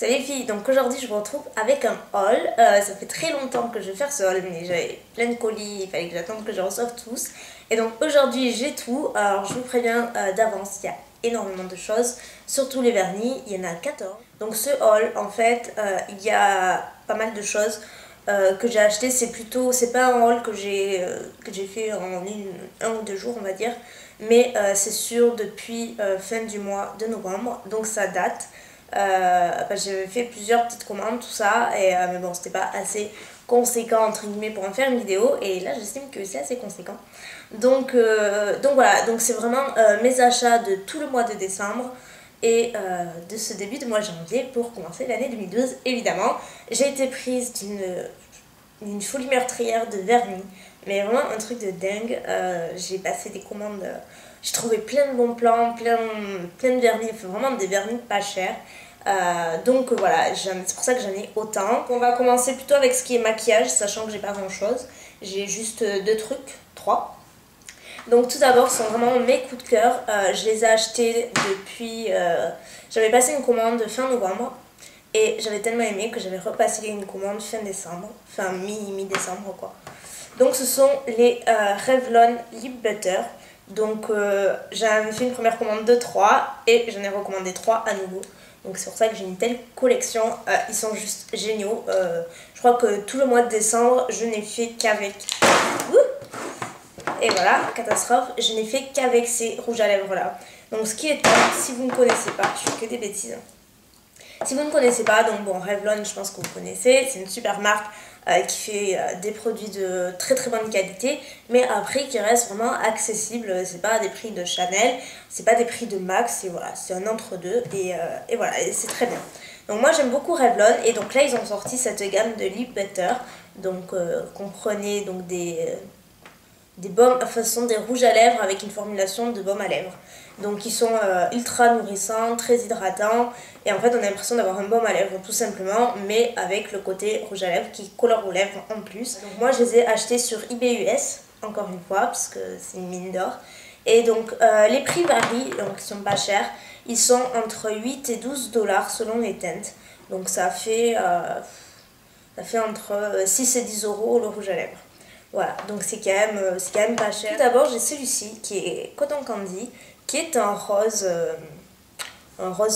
Salut les filles, donc aujourd'hui je vous retrouve avec un haul. Ça fait très longtemps que je vais faire ce haul, mais j'avais plein de colis, il fallait que j'attende que je reçoive tous. Et donc aujourd'hui j'ai tout, alors je vous préviens d'avance, il y a énormément de choses, surtout les vernis, il y en a 14. Donc ce haul, en fait, il y a pas mal de choses que j'ai acheté. C'est pas un haul que j'ai fait en un ou deux jours on va dire, mais c'est sûr depuis fin du mois de novembre, donc ça date. J'avais fait plusieurs petites commandes, tout ça, et, mais bon, c'était pas assez conséquent entre guillemets pour en faire une vidéo, et là j'estime que c'est assez conséquent. Donc voilà, donc c'est vraiment mes achats de tout le mois de décembre et de ce début de mois de janvier pour commencer l'année 2012. Évidemment, j'ai été prise d'une folie meurtrière de vernis, mais vraiment un truc de dingue. J'ai passé des commandes, j'ai trouvé plein de bons plans, plein de vernis, enfin, vraiment des vernis pas chers. Donc voilà, c'est pour ça que j'en ai autant. On va commencer plutôt avec ce qui est maquillage, sachant que j'ai pas grand chose. J'ai juste deux trucs, trois. Donc tout d'abord, ce sont vraiment mes coups de cœur. Je les ai achetés depuis... j'avais passé une commande fin novembre. Et j'avais tellement aimé que j'avais repassé une commande fin décembre. Enfin mi-décembre quoi. Donc ce sont les Revlon Lip Butter. Donc j'avais fait une première commande de 3 et j'en ai recommandé 3 à nouveau. Donc c'est pour ça que j'ai une telle collection. Ils sont juste géniaux. Je crois que tout le mois de décembre, je n'ai fait qu'avec... Et voilà, catastrophe, je n'ai fait qu'avec ces rouges à lèvres là. Donc ce qui est top, si vous ne connaissez pas, je fais que des bêtises. Si vous ne connaissez pas, donc bon, Revlon, je pense que vous connaissez, c'est une super marque qui fait des produits de très très bonne qualité, mais à un prix qui reste vraiment accessible. C'est pas des prix de Chanel, c'est pas des prix de Max, et voilà, c'est un entre-deux, et voilà, et c'est très bien. Donc moi j'aime beaucoup Revlon, et donc là ils ont sorti cette gamme de Lip Butter, donc comprenez donc des baumes, enfin ce sont des rouges à lèvres avec une formulation de baume à lèvres. Donc ils sont ultra nourrissants, très hydratants, et en fait on a l'impression d'avoir un baume à lèvres tout simplement, mais avec le côté rouge à lèvres qui colore aux lèvres en plus. Donc moi je les ai achetés sur eBay US, encore une fois, parce que c'est une mine d'or. Et donc les prix varient, donc ils sont pas chers, ils sont entre 8 et 12 dollars selon les teintes. Donc ça fait entre 6 et 10 euros le rouge à lèvres. Voilà, donc c'est quand même pas cher. Tout d'abord, j'ai celui-ci qui est Cotton Candy, qui est un rose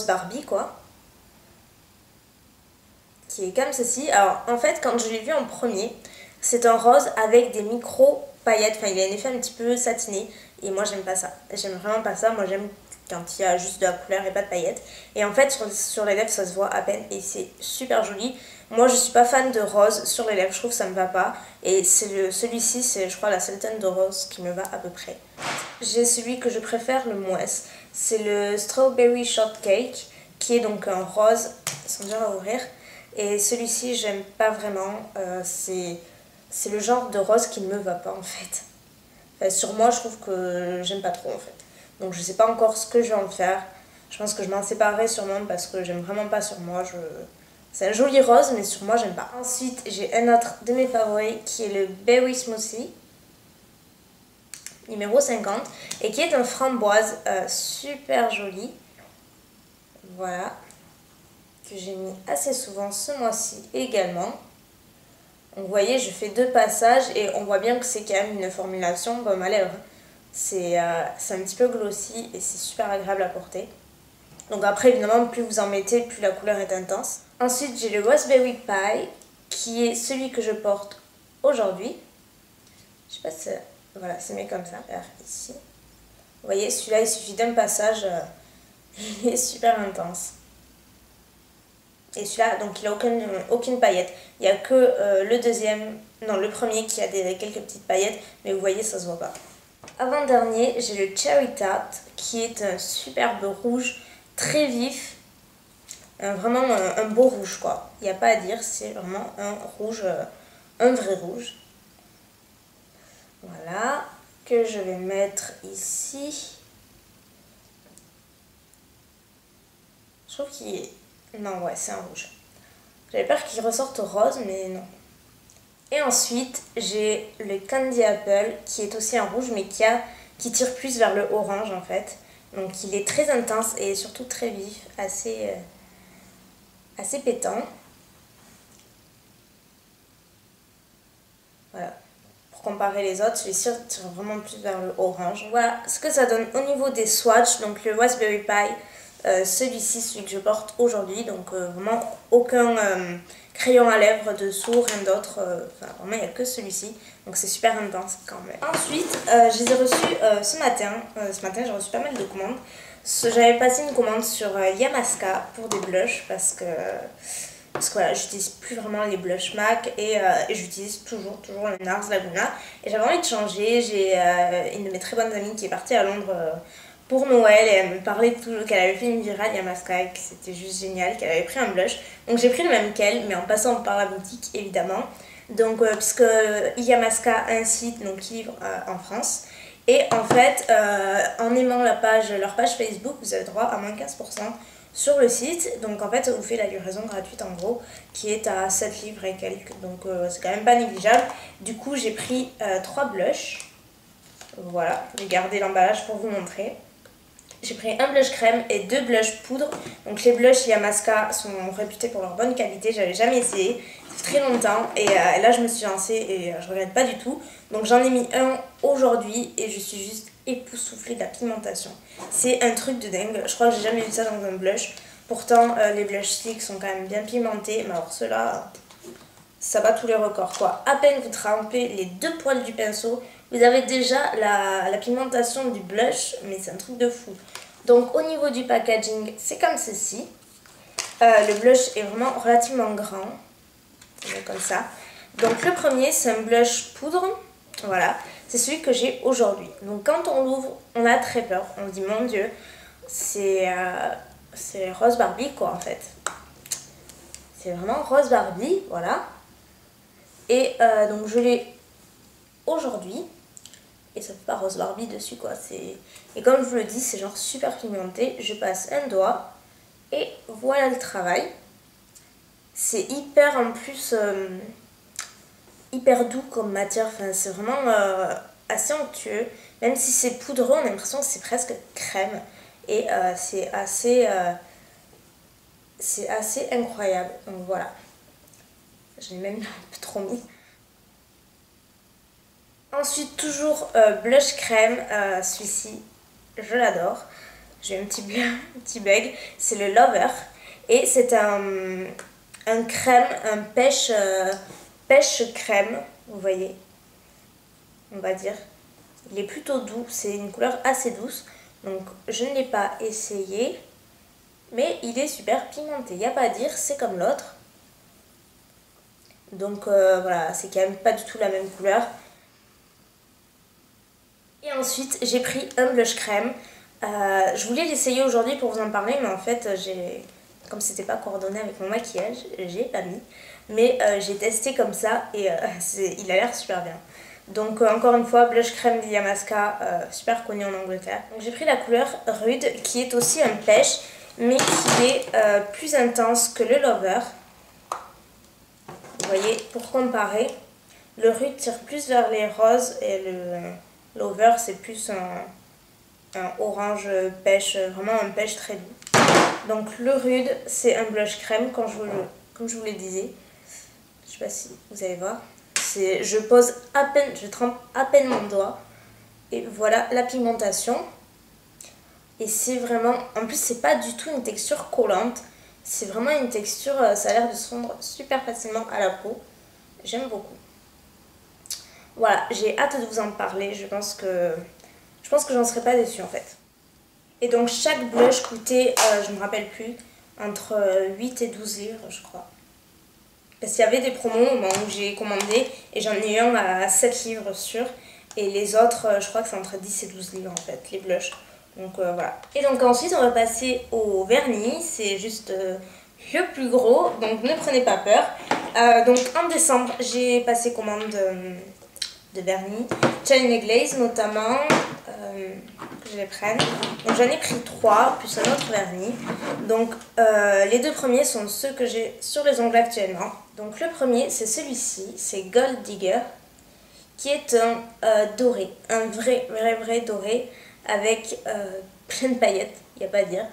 Barbie quoi. Qui est comme ceci. Alors en fait, quand je l'ai vu en premier, c'est un rose avec des micro paillettes. Enfin, il a un effet un petit peu satiné. Et moi, j'aime pas ça. J'aime vraiment pas ça. Moi, j'aime quand il y a juste de la couleur et pas de paillettes. Et en fait, sur les lèvres, ça se voit à peine. Et c'est super joli. Moi, je suis pas fan de rose sur les lèvres. Je trouve que ça me va pas. Et celui-ci, c'est, je crois, la seule teinte de rose qui me va à peu près. J'ai celui que je préfère le moins. C'est le Strawberry Shortcake, qui est donc un rose. Sans dire à ouvrir. Et celui-ci, j'aime pas vraiment. C'est le genre de rose qui ne me va pas en fait. Enfin, sur moi, je trouve que j'aime pas trop en fait. Donc je sais pas encore ce que je vais en faire. Je pense que je m'en séparerai sûrement parce que j'aime vraiment pas sur moi. C'est un joli rose, mais sur moi, j'aime pas. Ensuite, j'ai un autre de mes favoris qui est le Berry Smoothie, numéro 50, et qui est un framboise super joli. Voilà. Que j'ai mis assez souvent ce mois-ci également. Donc vous voyez, je fais deux passages et on voit bien que c'est quand même une formulation baume à lèvres. C'est un petit peu glossy et c'est super agréable à porter. Donc après, évidemment, plus vous en mettez, plus la couleur est intense. Ensuite, j'ai le Raspberry Pie, qui est celui que je porte aujourd'hui. Je sais pas si... Voilà, c'est mieux comme ça. Ici. Vous voyez, celui-là, il suffit d'un passage. Il est super intense. Et celui-là, donc il n'a aucune paillette. Il n'y a que le deuxième, non le premier qui a quelques petites paillettes, mais vous voyez, ça se voit pas. Avant-dernier, j'ai le Cherry Tart, qui est un superbe rouge, très vif. Vraiment un beau rouge, quoi. Il n'y a pas à dire, c'est vraiment un rouge, un vrai rouge. Voilà, que je vais mettre ici. Je trouve qu'il est... Non, ouais, c'est un rouge. J'avais peur qu'il ressorte rose, mais non. Et ensuite, j'ai le Candy Apple, qui est aussi un rouge, mais qui tire plus vers le orange, en fait. Donc, il est très intense et surtout très vif, assez assez pétant. Voilà. Pour comparer les autres, celui-ci tire vraiment plus vers le orange. Voilà ce que ça donne au niveau des swatchs. Donc le Raspberry Pi, celui-ci, celui que je porte aujourd'hui. Donc vraiment aucun crayon à lèvres dessous, rien d'autre. Enfin vraiment il n'y a que celui-ci. Donc c'est super intense quand même. Ensuite, je les ai reçus ce matin. Ce matin j'ai reçu pas mal de commandes. J'avais passé une commande sur Yamaska pour des blushs parce que voilà, j'utilise plus vraiment les blush MAC et j'utilise toujours le NARS Laguna. Et j'avais envie de changer. J'ai une de mes très bonnes amies qui est partie à Londres pour Noël et elle me parlait qu'elle avait fait une virale Yamaska et que c'était juste génial, qu'elle avait pris un blush. Donc j'ai pris le même qu'elle, mais en passant par la boutique évidemment. Donc puisque Yamaska a un site donc, qui livre en France. Et en fait, en aimant leur page Facebook, vous avez droit à moins 15% sur le site. Donc en fait, ça vous fait la livraison gratuite en gros, qui est à 7 livres et quelques. Donc c'est quand même pas négligeable. Du coup, j'ai pris 3 blushs. Voilà, je vais garder l'emballage pour vous montrer. J'ai pris un blush crème et 2 blushs poudre. Donc les blushs Yamaska sont réputés pour leur bonne qualité. J'avais jamais essayé, ça fait très longtemps. Et là je me suis lancée et je regrette pas du tout. Donc j'en ai mis un aujourd'hui et je suis juste époustouflée de la pigmentation. C'est un truc de dingue. Je crois que j'ai jamais vu ça dans un blush. Pourtant les blush sticks sont quand même bien pimentés. Mais alors ceux-là, ça bat tous les records quoi. À peine vous trempez les 2 poils du pinceau, vous avez déjà la pigmentation du blush, mais c'est un truc de fou. Donc au niveau du packaging, c'est comme ceci. Le blush est vraiment relativement grand, comme ça. Donc le premier, c'est un blush poudre, voilà. C'est celui que j'ai aujourd'hui. Donc quand on l'ouvre, on a très peur. On se dit, mon Dieu, c'est Rose Barbie quoi en fait. C'est vraiment Rose Barbie, voilà. Et donc je l'ai aujourd'hui. Et ça fait pas Rose Barbie dessus quoi. Et comme je vous le dis, c'est genre super pigmenté. Je passe un doigt et voilà le travail. C'est hyper en plus hyper doux comme matière. Enfin, c'est vraiment assez onctueux. Même si c'est poudreux, on a l'impression que c'est presque crème. Et c'est assez incroyable. Donc voilà. J'ai même un peu trop mis. Ensuite, toujours blush crème, celui-ci, je l'adore. J'ai un petit bug, c'est le Lover. Et c'est un crème, un pêche crème, vous voyez, on va dire. Il est plutôt doux, c'est une couleur assez douce. Donc je ne l'ai pas essayé, mais il est super pigmenté. Il n'y a pas à dire, c'est comme l'autre. Donc voilà, c'est quand même pas du tout la même couleur. Et ensuite, j'ai pris un blush crème. Je voulais l'essayer aujourd'hui pour vous en parler, mais en fait, comme c'était pas coordonné avec mon maquillage, j'ai pas mis. Mais j'ai testé comme ça et il a l'air super bien. Donc encore une fois, blush crème de Yamaska, super connu en Angleterre. Donc j'ai pris la couleur Rude, qui est aussi un pêche, mais qui est plus intense que le Lover. Vous voyez, pour comparer, le Rude tire plus vers les roses et le Lover c'est plus un orange pêche, vraiment un pêche très doux. Donc le Rude c'est un blush crème comme je vous le disais. Je sais pas si vous allez voir. Je pose à peine, je trempe à peine mon doigt. Et voilà la pigmentation. Et c'est vraiment, en plus c'est pas du tout une texture collante. C'est vraiment une texture, ça a l'air de se fondre super facilement à la peau. J'aime beaucoup. Voilà, j'ai hâte de vous en parler. Je pense que j'en serai pas déçue en fait. Et donc chaque blush coûtait, je ne me rappelle plus, entre 8 et 12 livres je crois. Parce qu'il y avait des promos au moment où j'ai commandé et j'en ai eu un à 7 livres sûr. Et les autres, je crois que c'est entre 10 et 12 livres en fait, les blushs. Donc voilà. Et donc ensuite on va passer au vernis. C'est juste le plus gros, donc ne prenez pas peur. Donc en décembre j'ai passé commande de vernis, China Glaze notamment, que je les prenne. Donc j'en ai pris 3 plus un autre vernis. Donc les 2 premiers sont ceux que j'ai sur les ongles actuellement. Donc le premier c'est celui-ci, c'est Gold Digger, qui est un doré, un vrai doré avec plein de paillettes, il n'y a pas à dire.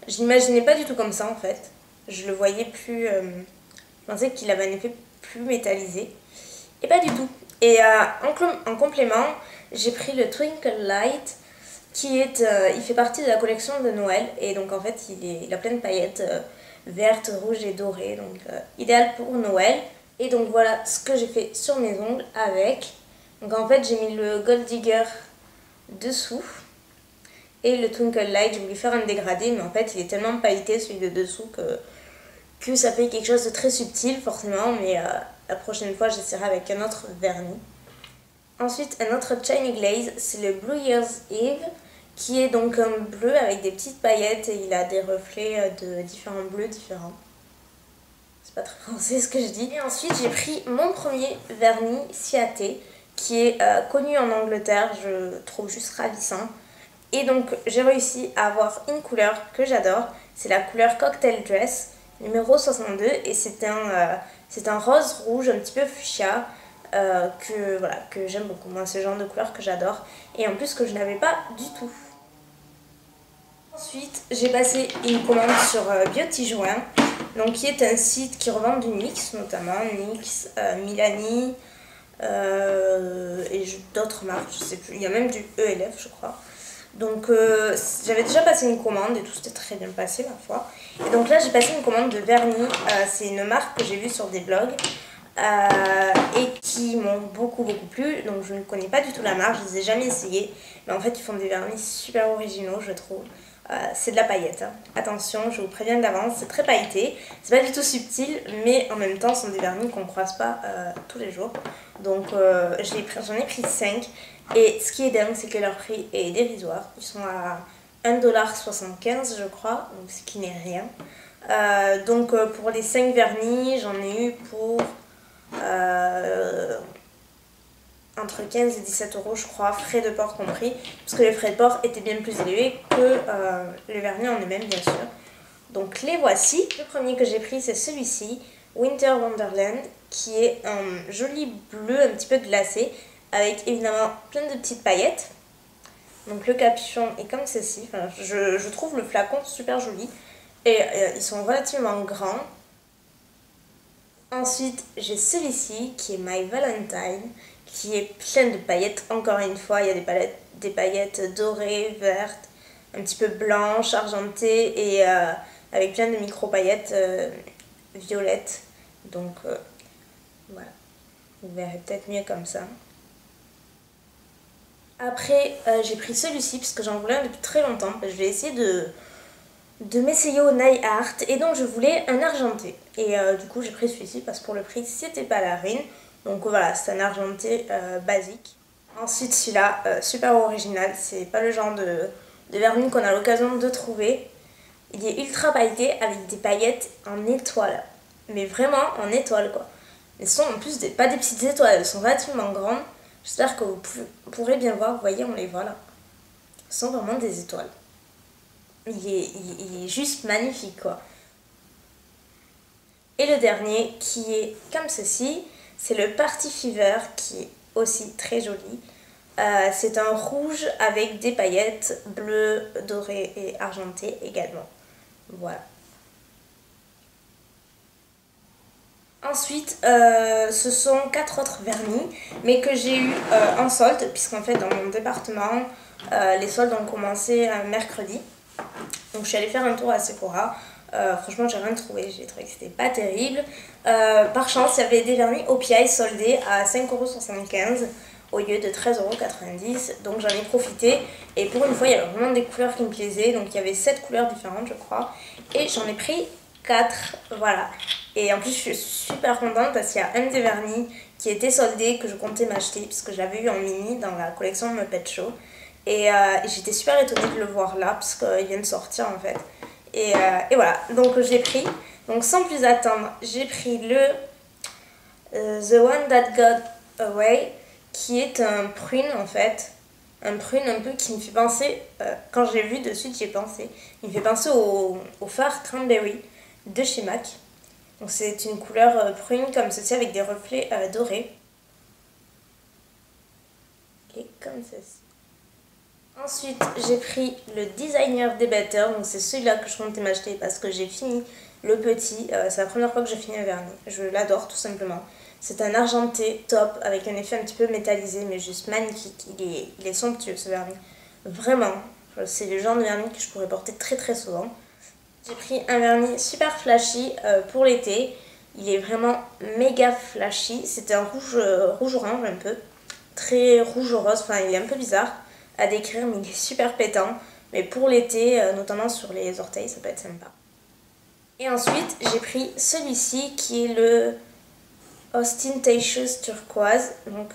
Je n'imaginais pas du tout comme ça en fait. je le voyais plus... je pensais qu'il avait un effet plus métallisé. Et pas du tout. Et en complément, j'ai pris le Twinkle Light qui est... il fait partie de la collection de Noël. Et donc en fait, il a plein de paillettes vertes, rouges et dorées. Donc idéal pour Noël. Et donc voilà ce que j'ai fait sur mes ongles avec. Donc en fait, j'ai mis le Gold Digger dessous. Et le Twinkle Light, j'ai voulu faire un dégradé. Mais en fait, il est tellement pailleté celui de dessous que ça fait quelque chose de très subtil forcément. Mais la prochaine fois, j'essaierai avec un autre vernis. Ensuite, un autre Shiny Glaze, c'est le Blue Year's Eve, qui est donc un bleu avec des petites paillettes et il a des reflets de différents bleus différents. C'est pas très français ce que je dis. Et ensuite, j'ai pris mon premier vernis Ciaté, qui est connu en Angleterre, je trouve juste ravissant. Et donc, j'ai réussi à avoir une couleur que j'adore, c'est la couleur Cocktail Dress, numéro 62, et c'est un rose rouge un petit peu fuchsia. Que j'aime beaucoup. Moi, c'est le genre de couleur que j'adore et en plus que je n'avais pas du tout. Ensuite, j'ai passé une commande sur Beauty Joint, donc qui est un site qui revend du NYX, notamment NYX, Milani et d'autres marques, je sais plus. Il y a même du ELF, je crois. Donc j'avais déjà passé une commande et tout s'était très bien passé ma foi. Et donc là, j'ai passé une commande de vernis. C'est une marque que j'ai vue sur des blogs. Et qui m'ont beaucoup plu, donc je ne connais pas du tout la marque, je les ai jamais essayés, mais en fait ils font des vernis super originaux je trouve. C'est de la paillette, hein. Attention, je vous préviens d'avance, c'est très pailleté, c'est pas du tout subtil, mais en même temps ce sont des vernis qu'on ne croise pas tous les jours, donc j'en ai pris 5, et ce qui est dingue c'est que leur prix est dérisoire, ils sont à 1,75 $ je crois, donc ce qui n'est rien. Donc pour les 5 vernis j'en ai eu pour entre 15 et 17 € je crois, frais de port compris, parce que les frais de port étaient bien plus élevés que les vernis en eux-mêmes bien sûr. Donc les voici. Le premier que j'ai pris c'est celui-ci, Winter Wonderland, qui est un joli bleu un petit peu glacé, avec évidemment plein de petites paillettes. Donc le capuchon est comme ceci, enfin, je trouve le flacon super joli, et ils sont relativement grands. Ensuite, j'ai celui-ci qui est My Valentine, qui est plein de paillettes. Encore une fois, il y a des paillettes dorées, vertes, un petit peu blanches, argentées et avec plein de micro-paillettes violettes. Donc, voilà. Vous verrez peut-être mieux comme ça. Après, j'ai pris celui-ci parce que j'en voulais un depuis très longtemps. Je vais essayer de m'essayer au nail art et donc je voulais un argenté et du coup j'ai pris celui-ci parce que pour le prix c'était pas la ruine, donc voilà, c'est un argenté basique. Ensuite celui-là, super original, c'est pas le genre de vernis qu'on a l'occasion de trouver. Il est ultra pailleté avec des paillettes en étoiles, mais vraiment en étoiles quoi. Elles sont en plus pas des petites étoiles, elles sont relativement grandes. J'espère que vous pourrez bien voir, vous voyez, on les voit là. Ce sont vraiment des étoiles. Il est juste magnifique quoi. Et le dernier qui est comme ceci, c'est le Party Fever qui est aussi très joli. C'est un rouge avec des paillettes bleues, dorées et argentées également. Voilà. Ensuite, ce sont 4 autres vernis, mais que j'ai eu en solde, puisqu'en fait dans mon département, les soldes ont commencé mercredi. Donc je suis allée faire un tour à Sephora. Franchement, j'ai rien trouvé. J'ai trouvé que c'était pas terrible. Par chance, il y avait des vernis OPI soldés à 5,75 € au lieu de 13,90 €. Donc j'en ai profité. Et pour une fois, il y avait vraiment des couleurs qui me plaisaient. Donc il y avait 7 couleurs différentes, je crois. Et j'en ai pris 4. Voilà. Et en plus, je suis super contente parce qu'il y a un des vernis qui était soldé que je comptais m'acheter puisque je l'avais eu en mini dans la collection Muppet Show. Et j'étais super étonnée de le voir là parce qu'il vient de sortir en fait. Et voilà, donc j'ai pris. Donc sans plus attendre, j'ai pris le The One That Got Away, qui est un prune en fait. Un prune un peu qui me fait penser, quand j'ai vu de suite j'y ai pensé. Il me fait penser au phare Cranberry de chez MAC. Donc c'est une couleur prune comme ceci avec des reflets dorés. Et comme ceci. Ensuite, j'ai pris le Designer Day Better, donc c'est celui-là que je comptais m'acheter parce que j'ai fini le petit. C'est la première fois que je finis un vernis. Je l'adore tout simplement. C'est un argenté top avec un effet un petit peu métallisé mais juste magnifique. Il est somptueux ce vernis. Vraiment, c'est le genre de vernis que je pourrais porter très très souvent. J'ai pris un vernis super flashy pour l'été. Il est vraiment méga flashy. C'était un rouge orange un peu. Très rouge rose, enfin il est un peu bizarre à décrire mais il est super pétant. Mais pour l'été, notamment sur les orteils, ça peut être sympa. Et ensuite, j'ai pris celui-ci qui est le Ostentatious turquoise. Donc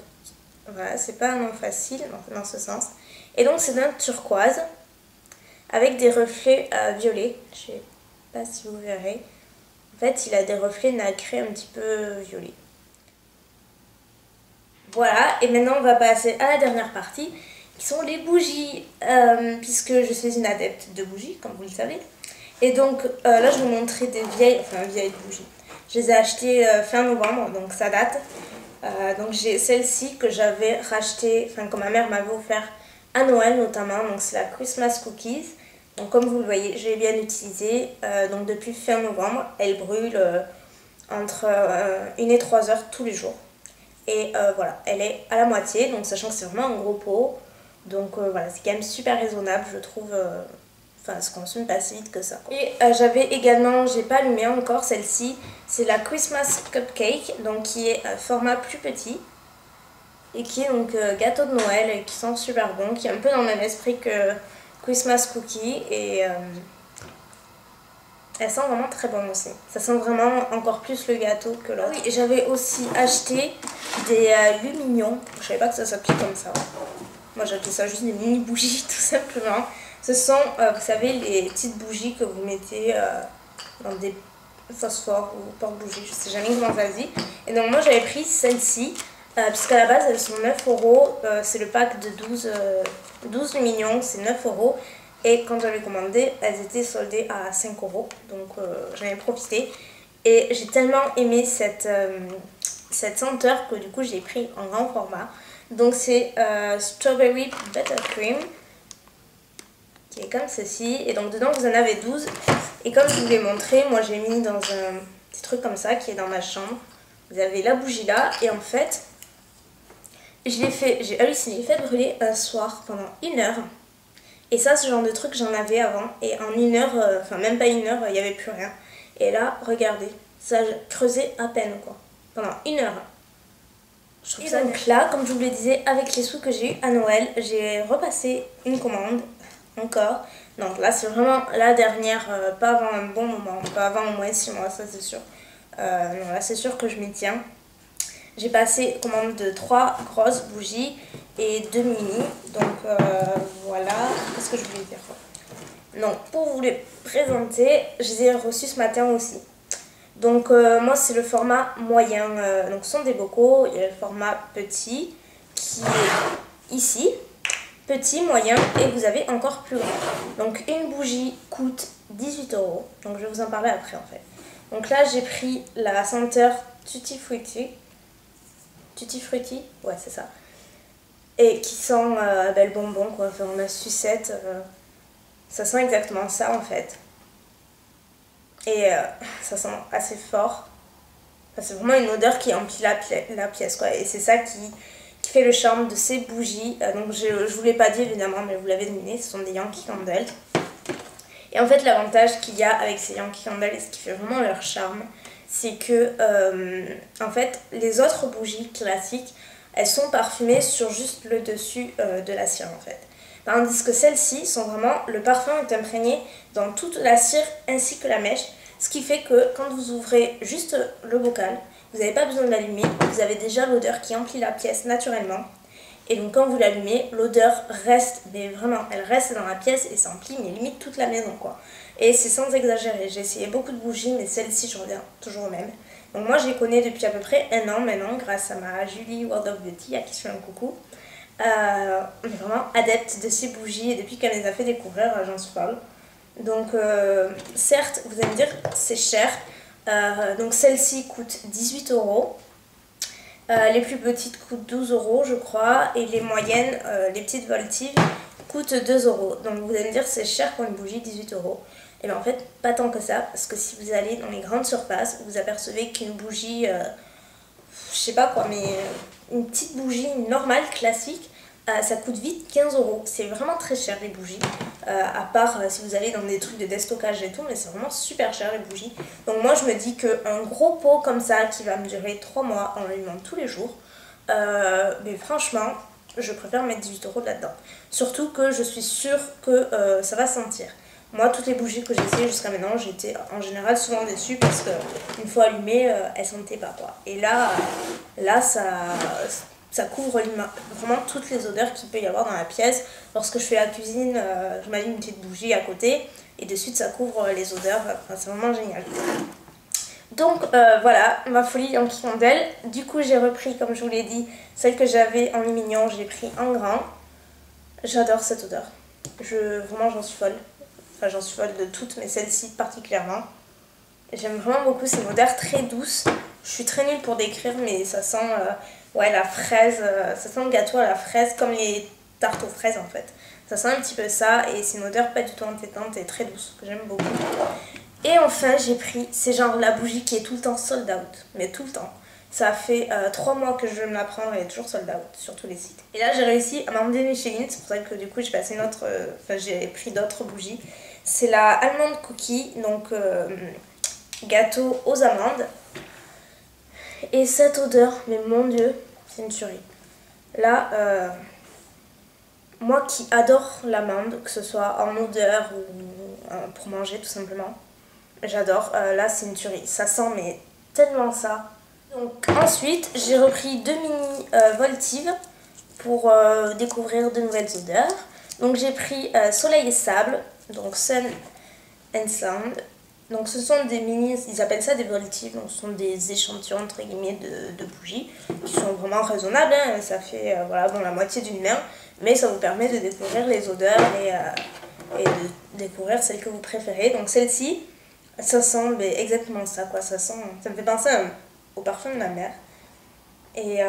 voilà, c'est pas un nom facile dans ce sens. Et donc c'est un turquoise avec des reflets violets. Je sais pas si vous verrez. En fait, il a des reflets nacrés un petit peu violets. Voilà, et maintenant on va passer à la dernière partie, qui sont les bougies, puisque je suis une adepte de bougies, comme vous le savez. Et donc là, je vais vous montrer des vieilles bougies. Je les ai achetées fin novembre, donc ça date. Donc j'ai celle-ci que j'avais rachetée, enfin que ma mère m'avait offert à Noël notamment, donc c'est la Christmas Cookies. Donc comme vous le voyez, je l'ai bien utilisée, donc depuis fin novembre, elle brûle entre 1 et 3 heures tous les jours. Et voilà, elle est à la moitié, donc sachant que c'est vraiment un gros pot. Donc voilà, c'est quand même super raisonnable, je trouve. Enfin, elle se consomme pas si vite que ça, quoi. Et j'avais également, j'ai pas allumé encore celle-ci, c'est la Christmas Cupcake, donc qui est format plus petit. Et qui est donc gâteau de Noël, et qui sent super bon, qui est un peu dans le même esprit que Christmas Cookie. Et elle sent vraiment très bon aussi. Ça sent vraiment encore plus le gâteau que l'autre. Oui, j'avais aussi acheté des lumignons. Je savais pas que ça s'appelait comme ça. Moi j'appelais ça juste des mini bougies tout simplement. Ce sont, vous savez, les petites bougies que vous mettez dans des phosphores ou porte-bougies. Je sais jamais comment ça se dit. Et donc moi j'avais pris celle-ci. Puisqu'à la base elles sont 9 euros. C'est le pack de 12 lumignons, c'est 9 euros. Et quand j'avais commandé, elles étaient soldées à 5 euros. Donc j'en ai profité. Et j'ai tellement aimé cette senteur que du coup j'ai pris en grand format. Donc c'est Strawberry Buttercream, qui est comme ceci. Et donc dedans vous en avez 12. Et comme je vous l'ai montré, moi j'ai mis dans un petit truc comme ça qui est dans ma chambre. Vous avez la bougie là. Et en fait, j'ai halluciné. J'ai fait brûler un soir pendant 1 heure. Et ça, ce genre de truc, j'en avais avant. Et en 1 heure, enfin même pas 1 heure, il n'y avait plus rien. Et là, regardez, ça creusait à peine quoi. Pendant 1 heure. Je trouve ça donc là, comme je vous le disais, avec les sous que j'ai eu à Noël, j'ai repassé une commande encore. Donc là, c'est vraiment la dernière, pas avant un bon moment, pas avant au moins 6 mois, ça c'est sûr. Non, là, c'est sûr que je m'y tiens. J'ai passé commande de 3 grosses bougies et 2 mini. Donc voilà. Qu'est-ce que je voulais dire? Non, pour vous les présenter, je les ai reçus ce matin aussi. Donc moi c'est le format moyen. Donc ce sont des bocaux. Il y a le format petit qui est ici. Petit, moyen et vous avez encore plus grand. Donc une bougie coûte 18 euros. Donc je vais vous en parler après en fait. Donc là j'ai pris la senteur Tutti Frutti. Tutti Frutti, ouais c'est ça. Et qui sent le bonbon quoi, enfin la sucette. Ça sent exactement ça en fait. Et ça sent assez fort. Enfin, c'est vraiment une odeur qui emplit la pièce quoi. Et c'est ça qui fait le charme de ces bougies. Donc je vous l'ai pas dit évidemment, mais vous l'avez deviné, ce sont des Yankee Candle. Et en fait l'avantage qu'il y a avec ces Yankee Candle et ce qui fait vraiment leur charme, c'est que en fait les autres bougies classiques, elles sont parfumées sur juste le dessus de la cire en fait. Tandis que celles-ci sont vraiment, le parfum est imprégné dans toute la cire ainsi que la mèche, ce qui fait que quand vous ouvrez juste le bocal, vous n'avez pas besoin de l'allumer, vous avez déjà l'odeur qui emplit la pièce naturellement. Et donc quand vous l'allumez, l'odeur reste, mais vraiment, elle reste dans la pièce et ça emplit mais limite toute la maison quoi. Et c'est sans exagérer, j'ai essayé beaucoup de bougies mais celle-ci je reviens toujours au même. Donc moi je les connais depuis à peu près 1 an maintenant grâce à ma Julie World of Beauty à qui je fais un coucou. On est vraiment adepte de ces bougies et depuis qu'elle les a fait découvrir, j'en suis folle. Donc certes, vous allez me dire c'est cher. Donc celle-ci coûte 18 euros. Les plus petites coûtent 12 euros je crois. Et les moyennes, les petites voltives, coûtent 2 euros. Donc vous allez me dire c'est cher pour une bougie, 18 euros. Et bien en fait, pas tant que ça, parce que si vous allez dans les grandes surfaces, vous apercevez qu'une bougie, je sais pas quoi, mais une petite bougie normale, classique, ça coûte vite 15 euros. C'est vraiment très cher les bougies, à part si vous allez dans des trucs de déstockage et tout, mais c'est vraiment super cher les bougies. Donc moi je me dis qu'un gros pot comme ça qui va me durer 3 mois en l'allumant tous les jours, mais franchement, je préfère mettre 18 euros là-dedans. Surtout que je suis sûre que ça va sentir. Moi, toutes les bougies que j'ai essayées jusqu'à maintenant, j'étais en général souvent déçue parce qu'une fois allumées, elles sentaient pas quoi. Et là ça couvre vraiment toutes les odeurs qu'il peut y avoir dans la pièce. Lorsque je fais la cuisine, je m'allume une petite bougie à côté et de suite ça couvre les odeurs. Enfin, c'est vraiment génial. Donc voilà, ma folie Yankee Candle. Du coup, j'ai repris, comme je vous l'ai dit, celle que j'avais en mignon, j'ai pris en grand. J'adore cette odeur. Vraiment, j'en suis folle. Enfin, j'en suis folle de toutes, mais celle-ci particulièrement. J'aime vraiment beaucoup, c'est une odeur très douce. Je suis très nulle pour décrire, mais ça sent ouais, la fraise, ça sent le gâteau à la fraise, comme les tartes aux fraises en fait. Ça sent un petit peu ça, et c'est une odeur pas du tout entêtante et très douce, que j'aime beaucoup. Et enfin, j'ai pris, c'est genre la bougie qui est tout le temps sold out, mais tout le temps. Ça fait 3 mois que je veux me la prendre, elle est toujours sold out sur tous les sites. Et là, j'ai réussi à m'en dénicher une, c'est pour ça que du coup, j'ai passé une autre, j'ai pris d'autres bougies. C'est la Almond Cookie, donc gâteau aux amandes. Et cette odeur, mais mon dieu, c'est une tuerie. Là, moi qui adore l'amande, que ce soit en odeur ou pour manger tout simplement, j'adore. Là, c'est une tuerie. Ça sent mais tellement ça. Donc ensuite, j'ai repris 2 mini Voltive pour découvrir de nouvelles odeurs. Donc j'ai pris Soleil et Sable, donc Sun and Sound. Donc ce sont des mini, ils appellent ça des Voltives, donc ce sont des échantillons entre guillemets de bougies qui sont vraiment raisonnables, hein. Ça fait voilà, bon, la moitié d'une main, mais ça vous permet de découvrir les odeurs et de découvrir celles que vous préférez. Donc celle-ci, ça sent exactement ça, quoi. Ça me fait penser au parfum de ma mère. Et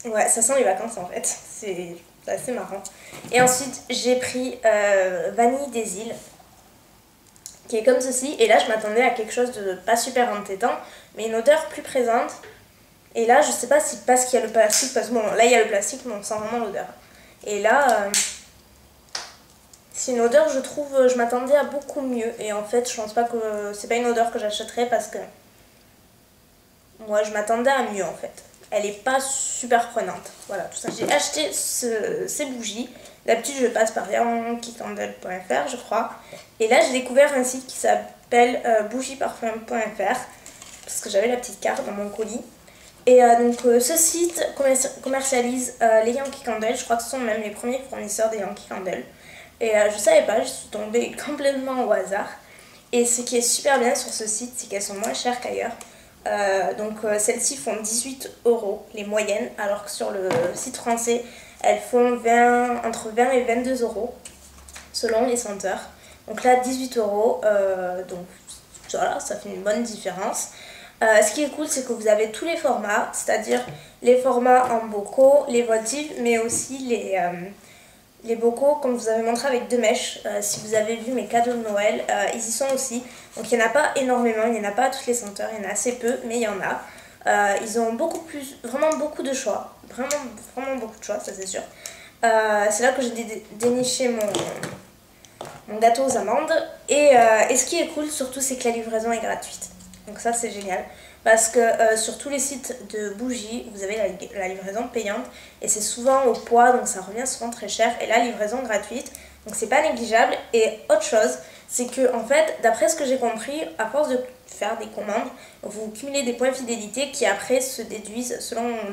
ouais, ça sent les vacances en fait, c'est assez marrant. Et ensuite j'ai pris Vanille des îles, qui est comme ceci, et là je m'attendais à quelque chose de pas super entêtant, mais une odeur plus présente. Et là je sais pas si parce qu'il y a le plastique, parce que bon là il y a le plastique mais on sent vraiment l'odeur. Et là c'est une odeur, je trouve, je m'attendais à beaucoup mieux, et en fait je pense pas que c'est pas une odeur que j'achèterais parce que moi je m'attendais à mieux en fait. Elle est pas super prenante, voilà tout ça. J'ai acheté ces bougies. D'habitude je passe par yankeecandle.fr je crois. Et là j'ai découvert un site qui s'appelle bougieparfum.fr parce que j'avais la petite carte dans mon colis. Et donc ce site commercialise les Yankee Candle. Je crois que ce sont même les premiers fournisseurs des Yankee Candle. Et je savais pas, je suis tombée complètement au hasard. Et ce qui est super bien sur ce site, c'est qu'elles sont moins chères qu'ailleurs. Donc celles-ci font 18 euros les moyennes, alors que sur le site français elles font entre 20 et 22 euros selon les senteurs. Donc là 18 euros, donc voilà, ça fait une bonne différence. Ce qui est cool, c'est que vous avez tous les formats, c'est-à-dire les formats en bocaux, les votives, mais aussi les bocaux comme vous avez montré avec 2 mèches. Si vous avez vu mes cadeaux de Noël, ils y sont aussi. Donc il n'y en a pas énormément, il n'y en a pas à toutes les senteurs, il y en a assez peu, mais il y en a. Ils ont vraiment beaucoup de choix, vraiment beaucoup de choix, ça c'est sûr. C'est là que j'ai déniché mon gâteau aux amandes. Et ce qui est cool surtout, c'est que la livraison est gratuite. Donc ça c'est génial. Parce que sur tous les sites de bougies, vous avez la livraison payante. Et c'est souvent au poids, donc ça revient souvent très cher. Et la livraison gratuite, donc c'est pas négligeable. Et autre chose, c'est que en fait, d'après ce que j'ai compris, à force de faire des commandes, vous cumulez des points fidélité qui après se déduisent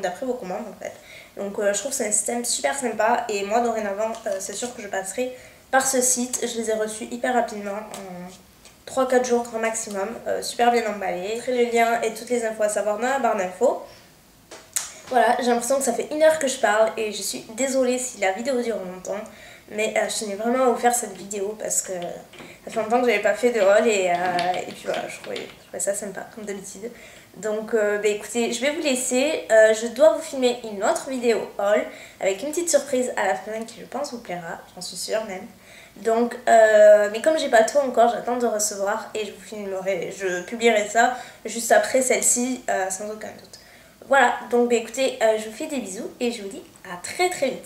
d'après vos commandes en fait. Donc je trouve que c'est un système super sympa. Et moi dorénavant, c'est sûr que je passerai par ce site. Je les ai reçus hyper rapidement, en 3-4 jours grand maximum, super bien emballé. Je mettrai le lien et toutes les infos à savoir dans la barre d'infos. Voilà, j'ai l'impression que ça fait 1 heure que je parle et je suis désolée si la vidéo dure longtemps. Mais je tenais vraiment à vous faire cette vidéo parce que ça fait longtemps que j'avais pas fait de haul et puis voilà, je trouvais ça sympa comme d'habitude. Donc écoutez, je vais vous laisser, je dois vous filmer une autre vidéo haul avec une petite surprise à la fin qui je pense vous plaira, j'en suis sûre même. Donc, mais comme j'ai pas tout encore, j'attends de recevoir et je publierai ça juste après celle-ci, sans aucun doute. Voilà, donc bah, écoutez, je vous fais des bisous et je vous dis à très très vite.